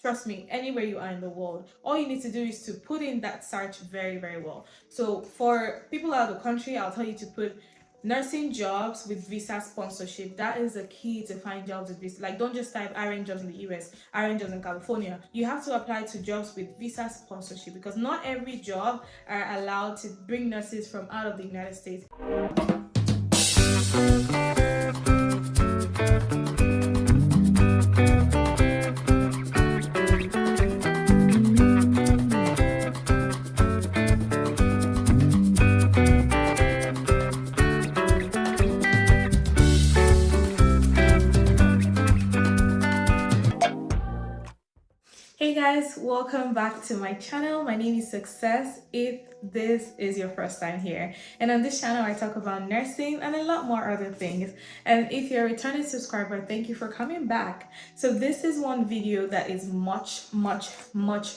Trust me, anywhere you are in the world, all you need to do is to put in that search very, very well. So for people out of the country, I'll tell you to put nursing jobs with visa sponsorship. That is the key to find jobs with visa. Like, don't just type RN jobs in the US, RN jobs in California. You have to apply to jobs with visa sponsorship, because not every job are allowed to bring nurses from out of the United States. Hey guys, welcome back to my channel. My name is Success if this is your first time here. And on this channel, I talk about nursing and a lot more other things. And if you're a returning subscriber, thank you for coming back. So this is one video that is much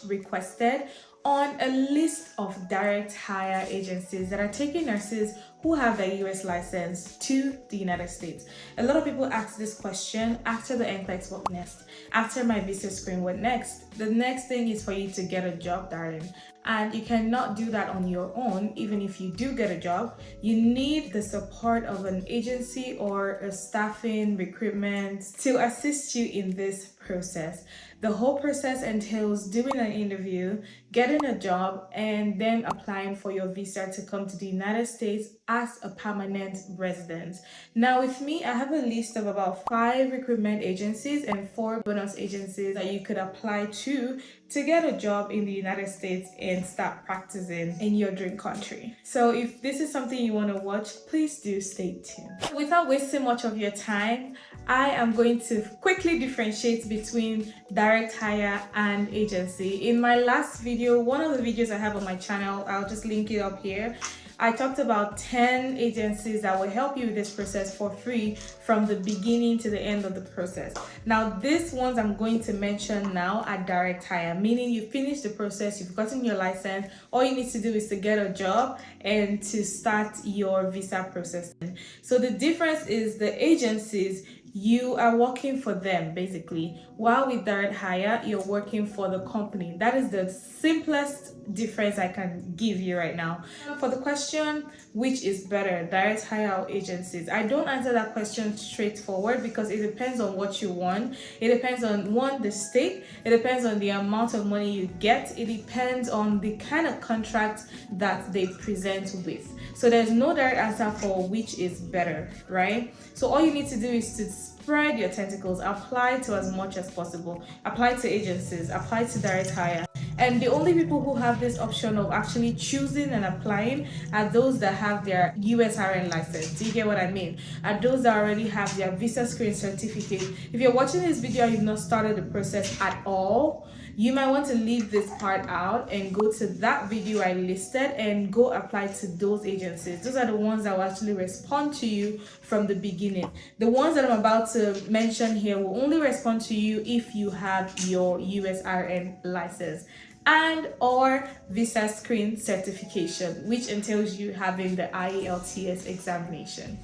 requested on a list of direct hire agencies that are taking nurses who have their US license to the United States. A lot of people ask this question after the NCLEX, what next? After my visa screen, what next? The next thing is for you to get a job, darling. And you cannot do that on your own. Even if you do get a job, you need the support of an agency or a staffing recruitment to assist you in this process. The whole process entails doing an interview, getting a job, and then applying for your visa to come to the United States as a permanent resident. Now with me, I have a list of about 5 recruitment agencies and 4 bonus agencies that you could apply to get a job in the United States and start practicing in your dream country. So if this is something you want to watch, please do stay tuned. Without wasting much of your time, I am going to quickly differentiate between direct hire and agency. In my last video, one of the videos I have on my channel, I'll just link it up here, I talked about 10 agencies that will help you with this process for free from the beginning to the end of the process. Now, these ones I'm going to mention now are direct hire, meaning you finish the process, you've gotten your license, all you need to do is to get a job and to start your visa processing. So the difference is the agencies, you are working for them basically, while with direct hire, you're working for the company. That is the simplest difference I can give you right now. For the question, which is better, direct hire or agencies? I don't answer that question straightforward because it depends on what you want. It depends on the state, it depends on the amount of money you get, it depends on the kind of contract that they present with. So there's no direct answer for which is better, right? So all you need to do is to spread your tentacles, apply to as much as possible, apply to agencies, apply to direct hire. And the only people who have this option of actually choosing and applying are those that have their usrn license. Do you get what I mean? Are those that already have their visa screen certificate. If you're watching this video and you've not started the process at all, you might want to leave this part out and go to that video I listed and go apply to those agencies. Those are the ones that will actually respond to you from the beginning. The ones that I'm about to mention here will only respond to you if you have your usrn license and or visa screen certification, which entails you having the IELTS examination.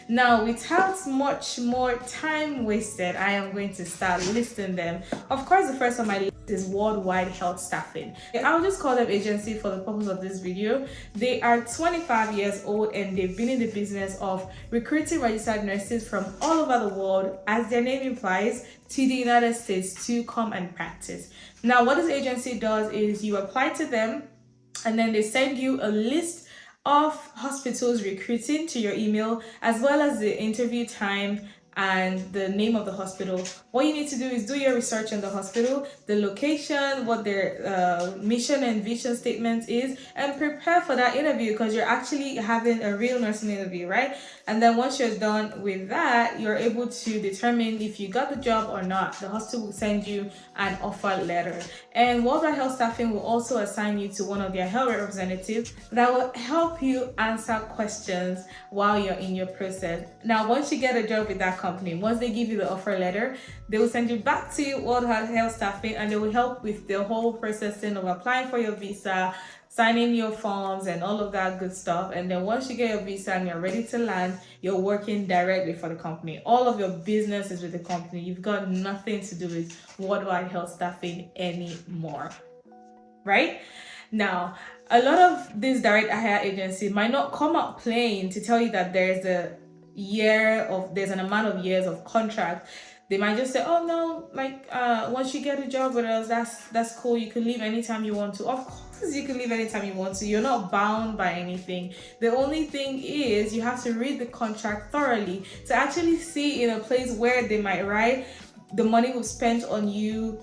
Now, without much more time wasted, I am going to start listing them. Of course, the first on my list is Worldwide Health Staffing. I'll just call them agency for the purpose of this video. They are 25 years old and they've been in the business of recruiting registered nurses from all over the world, as their name implies, to the United States to come and practice. Now, what this agency does is you apply to them and then they send you a list of hospitals recruiting to your email, as well as the interview time and the name of the hospital. What you need to do is do your research on the hospital, the location, what their mission and vision statement is, and prepare for that interview because you're actually having a real nursing interview, right? And then once you're done with that, you're able to determine if you got the job or not. The hospital will send you an offer letter. And Worldwide Health Staffing will also assign you to one of their health representatives that will help you answer questions while you're in your process. Now, once you get a job with that company. Once they give you the offer letter, they will send you back to World Health Staffing, and they will help with the whole processing of applying for your visa, signing your forms and all of that good stuff. And then once you get your visa and you're ready to land, you're working directly for the company. All of your business is with the company. You've got nothing to do with Worldwide Health Staffing anymore, right? Now, a lot of these direct hire agencies might not come out plain to tell you that there's an amount of years of contract. They might just say, oh no, like once you get a job with us, that's cool, you can leave anytime you want to. Of course you can leave anytime you want to. You're not bound by anything. The only thing is you have to read the contract thoroughly to actually see in a place where they might write the money was spent on you.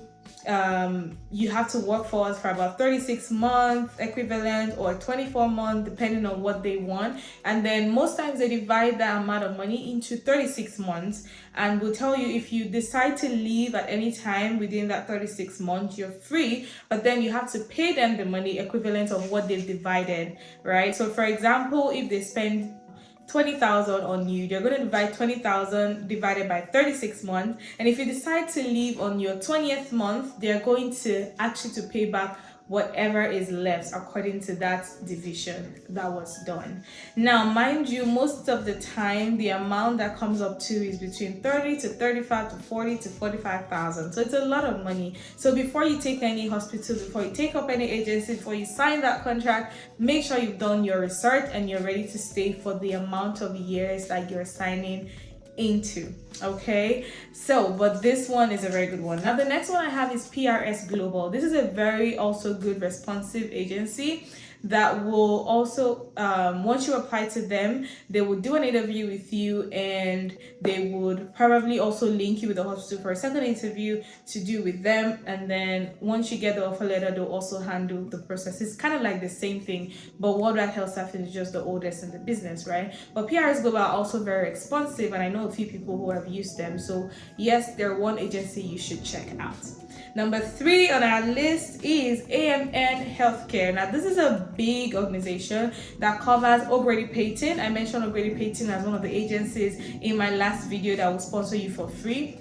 You have to work for us for about 36 months equivalent or 24 months depending on what they want, and then most times they divide that amount of money into 36 months and will tell you if you decide to leave at any time within that 36 months you're free, but then you have to pay them the money equivalent of what they've divided, right? So for example, if they spend 20,000 on you, you're going to divide 20,000 divided by 36 months, and if you decide to leave on your 20th month, they're going to actually to pay back whatever is left according to that division that was done. Now, mind you, most of the time the amount that comes up to is between 30 to 35 to 40 to 45,000. So it's a lot of money. So before you take any hospital, before you take up any agency, before you sign that contract, make sure you've done your research and you're ready to stay for the amount of years that you're signing into. Okay, so but this one is a very good one. Now the next one I have is PRS Global. This is a very also good responsive agency that will also once you apply to them, they will do an interview with you, and they would probably also link you with the hospital for a second interview to do with them. And then once you get the offer letter, they'll also handle the process. It's kind of like the same thing, but Worldwide Health Staffing is just the oldest in the business, right? But PRS Global are also very responsive, and I know a few people who have used them. So yes, they're one agency you should check out. Number 3 on our list is AMN Healthcare. Now this is a big organization that covers O'Grady Payton. I mentioned O'Grady Payton as one of the agencies in my last video that will sponsor you for free.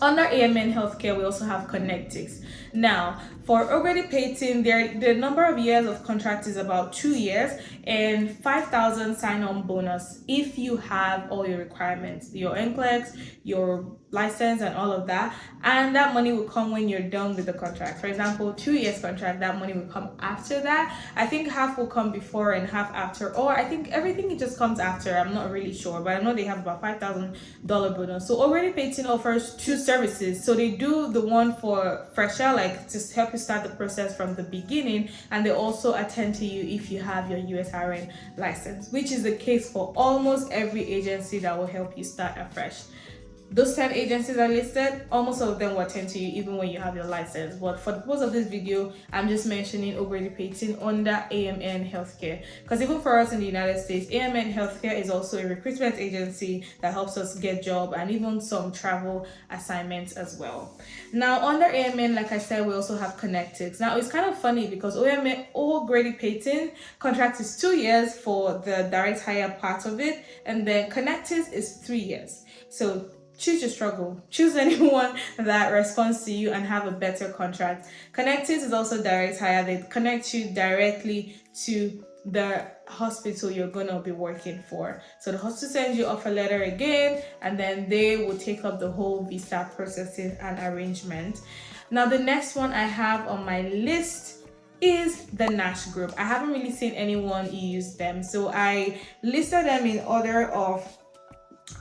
Under AMN Healthcare, we also have Connectix. Now, for O'Grady Payton, the number of years of contract is about 2 years and 5,000 sign-on bonus if you have all your requirements, your NCLEX, your license and all of that, and that money will come when you're done with the contract. For example, 2 years contract, that money will come after that. I think half will come before and half after, or I think everything just comes after. I'm not really sure, but I know they have about $5,000 bonus. So O'Grady Payton offers 2 services. So they do the one for fresher, like to help you start the process from the beginning, and they also attend to you if you have your usrn license, which is the case for almost every agency that will help you start afresh. Those 10 agencies are listed, almost all of them will attend to you even when you have your license. But for the purpose of this video, I'm just mentioning O'Grady Payton under AMN Healthcare, because even for us in the United States, AMN Healthcare is also a recruitment agency that helps us get job and even some travel assignments as well. Now under AMN, like I said, we also have Connectix. Now it's kind of funny because O'Grady Payton contract is 2 years for the direct hire part of it, and then Connectix is 3 years. So choose your struggle. Choose anyone that responds to you and have a better contract. Connectix is also direct hire. They connect you directly to the hospital you're going to be working for. So the hospital sends you offer letter again, and then they will take up the whole visa processing and arrangement. Now the next one I have on my list is the Nash Group. I haven't really seen anyone use them, so I listed them in order of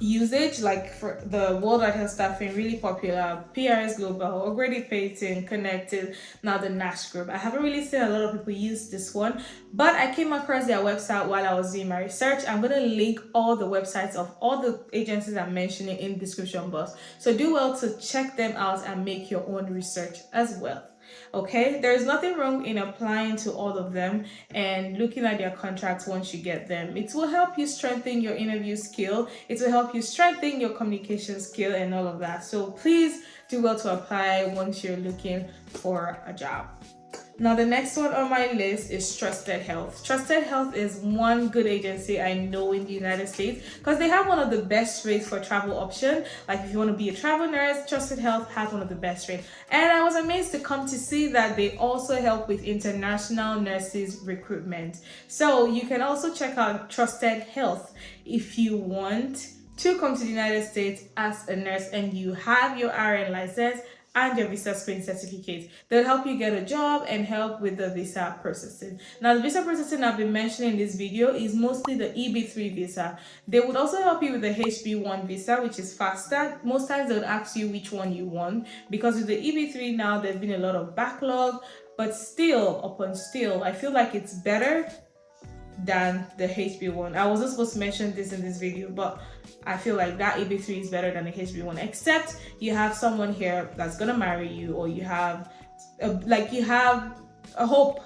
usage, like for the Worldwide Health Staffing, really popular, PRS Global, O'Grady Payton, Connected, now the Nash Group. I haven't really seen a lot of people use this one, but I came across their website while I was doing my research. I'm going to link all the websites of all the agencies I'm mentioning in the description box, so do well to check them out and make your own research as well. Okay, there's nothing wrong in applying to all of them and looking at their contracts once you get them. It will help you strengthen your interview skill. It will help you strengthen your communication skill and all of that. So please do well to apply once you're looking for a job. Now, the next one on my list is Trusted Health. Trusted Health is one good agency I know in the United States because they have one of the best rates for travel option. Like if you want to be a travel nurse, Trusted Health has one of the best rates. And I was amazed to come to see that they also help with international nurses recruitment. So you can also check out Trusted Health if you want to come to the United States as a nurse and you have your RN license and your visascreen certificate. They'll help you get a job and help with the visa processing. Now, the visa processing I've been mentioning in this video is mostly the EB3 visa. They would also help you with the HB1 visa, which is faster. Most times they'll ask you which one you want, because with the EB3 now, there's been a lot of backlog, but still, I feel like it's better than the HB1. I wasn't supposed to mention this in this video, but I feel like that EB3 is better than the HB1, except you have someone here that's gonna marry you, or you have a hope,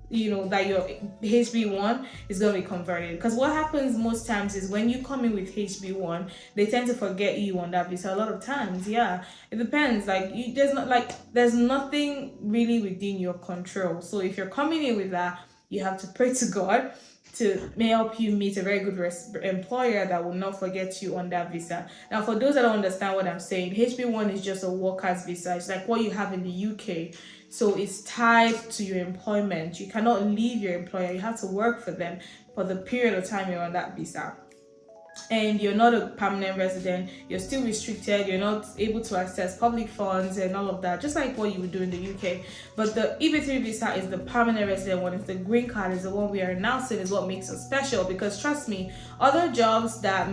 you know, that your HB1 is going to be converted. Because what happens most times is when you come in with HB1, they tend to forget you on that visa a lot of times. Yeah, it depends. Like there's nothing really within your control. So if you're coming in with that, you have to pray to God to help you meet a very good employer that will not forget you on that visa. Now, for those that don't understand what I'm saying, HB1 is just a worker's visa. It's like what you have in the UK. So it's tied to your employment. You cannot leave your employer. You have to work for them for the period of time you're on that visa. And you're not a permanent resident, you're still restricted, you're not able to access public funds and all of that, just like what you would do in the UK. But the EB3 visa is the permanent resident one. It's the green card, is the one we are announcing, is what makes us special. Because trust me, other jobs that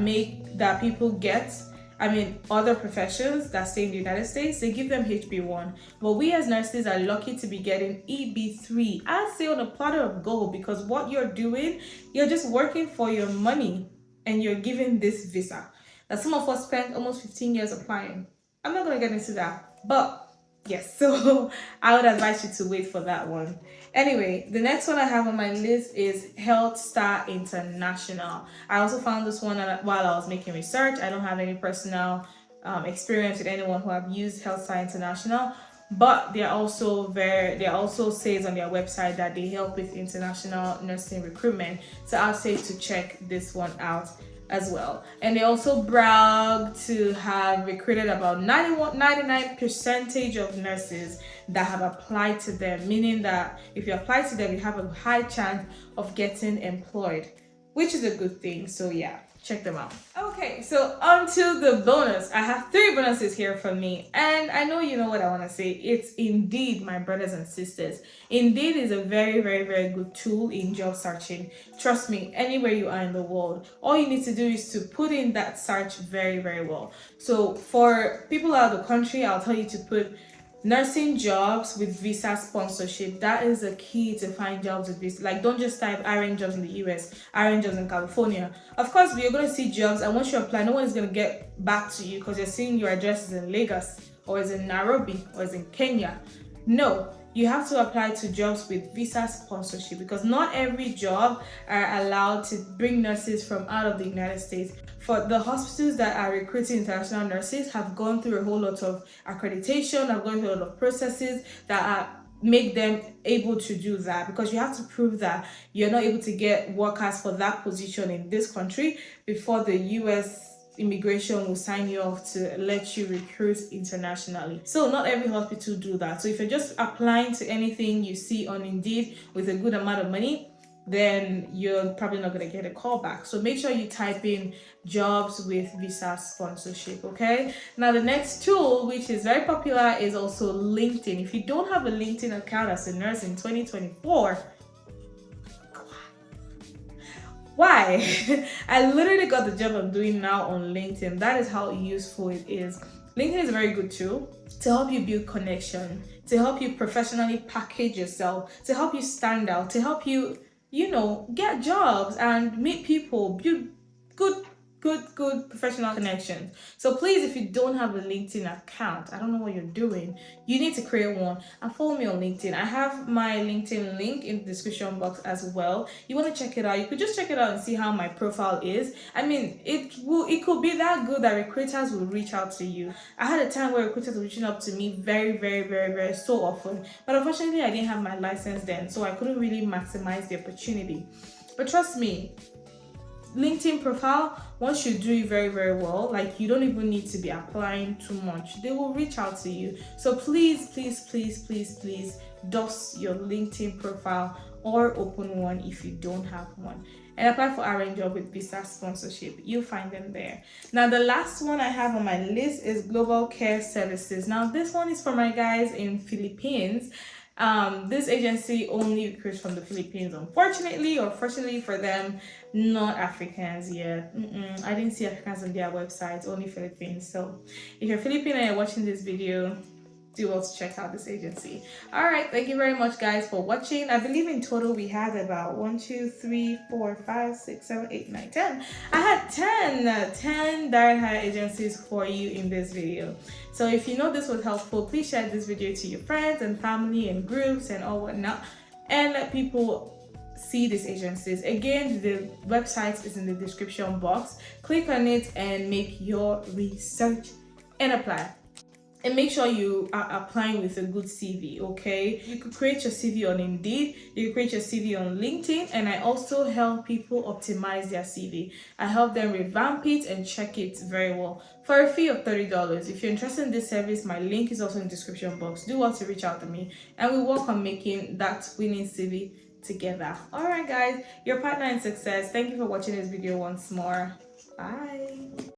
people get, other professions that stay in the United States, they give them HB1. But we as nurses are lucky to be getting EB3. I say on a platter of gold, because what you're doing, you're just working for your money. And you're given this visa that some of us spent almost 15 years applying. I'm not going to get into that, but yes, so I would advise you to wait for that one. Anyway, the next one I have on my list is HealthStar International. I also found this one while I was making research. I don't have any personal experience with anyone who have used HealthStar International, but they also says on their website that they help with international nursing recruitment. So I'll say to check this one out as well. And they also brag to have recruited about 99% of nurses that have applied to them, meaning that if you apply to them, you have a high chance of getting employed, which is a good thing. So yeah, check them out. Okay, so on to the bonus. I have 3 bonuses here for me, and I know you know what I want to say. It's Indeed, my brothers and sisters. Indeed is a very, very, very good tool in job searching. Trust me, anywhere you are in the world, all you need to do is to put in that search very, very well. So for people out of the country, I'll tell you to put nursing jobs with visa sponsorship. That is the key to find jobs with visa. Like, don't just type RN jobs in the US, RN jobs in California. Of course, you're going to see jobs, and once you apply, no one is going to get back to you because you're seeing your address is in Lagos, or is in Nairobi, or is in Kenya. No, you have to apply to jobs with visa sponsorship, because not every job are allowed to bring nurses from out of the United States. For the hospitals that are recruiting international nurses have gone through a whole lot of accreditation, have gone through a lot of processes that make them able to do that, because you have to prove that you're not able to get workers for that position in this country before the US immigration will sign you off to let you recruit internationally. So not every hospital do that. So if you're just applying to anything you see on Indeed with a good amount of money, then you're probably not going to get a call back. So make sure you type in jobs with visa sponsorship, okay? Now the next tool, which is very popular, is also LinkedIn. If you don't have a LinkedIn account as a nurse in 2024, why? I literally got the job I'm doing now on LinkedIn. That is how useful it is. LinkedIn is a very good tool to help you build connection, to help you professionally package yourself, to help you stand out, to help you, get jobs and meet people, build good good professional connections. So please, if you don't have a LinkedIn account, I don't know what you're doing, you need to create one and follow me on LinkedIn. I have my LinkedIn link in the description box as well. You want to check it out, you could just check it out and see how my profile is. I mean, it could be that good that recruiters will reach out to you. I had a time where recruiters were reaching out to me very so often, but unfortunately I didn't have my license then, so I couldn't really maximize the opportunity. But trust me, LinkedIn profile, once you do it very well, like, you don't even need to be applying too much, they will reach out to you. So please dust your LinkedIn profile or open one if you don't have one, and apply for RN job with visa sponsorship. You'll find them there. Now the last one I have on my list is Global Care Services. Now this one is for my guys in Philippines. This agency only recruits from the Philippines, unfortunately, or fortunately for them, not Africans yet. I didn't see Africans on their website, only Philippines. So if you're Filipino and you're watching this video, do well to check out this agency. All right, thank you very much guys for watching. I believe in total we had about 1 2 3 4 5 6 7 8 9 10. I had 10 direct hire agencies for you in this video. So if you know this was helpful, please share this video to your friends and family and groups and all whatnot, and let people see these agencies. Again, the website is in the description box. Click on it and make your research and apply. And make sure you are applying with a good CV, okay? You could create your CV on Indeed, you could create your CV on LinkedIn, and I also help people optimize their CV. I help them revamp it and check it very well for a fee of $30. If you're interested in this service, my link is also in the description box. Do want to reach out to me, and we work on making that winning CV together. All right, guys, your partner in success. Thank you for watching this video once more. Bye.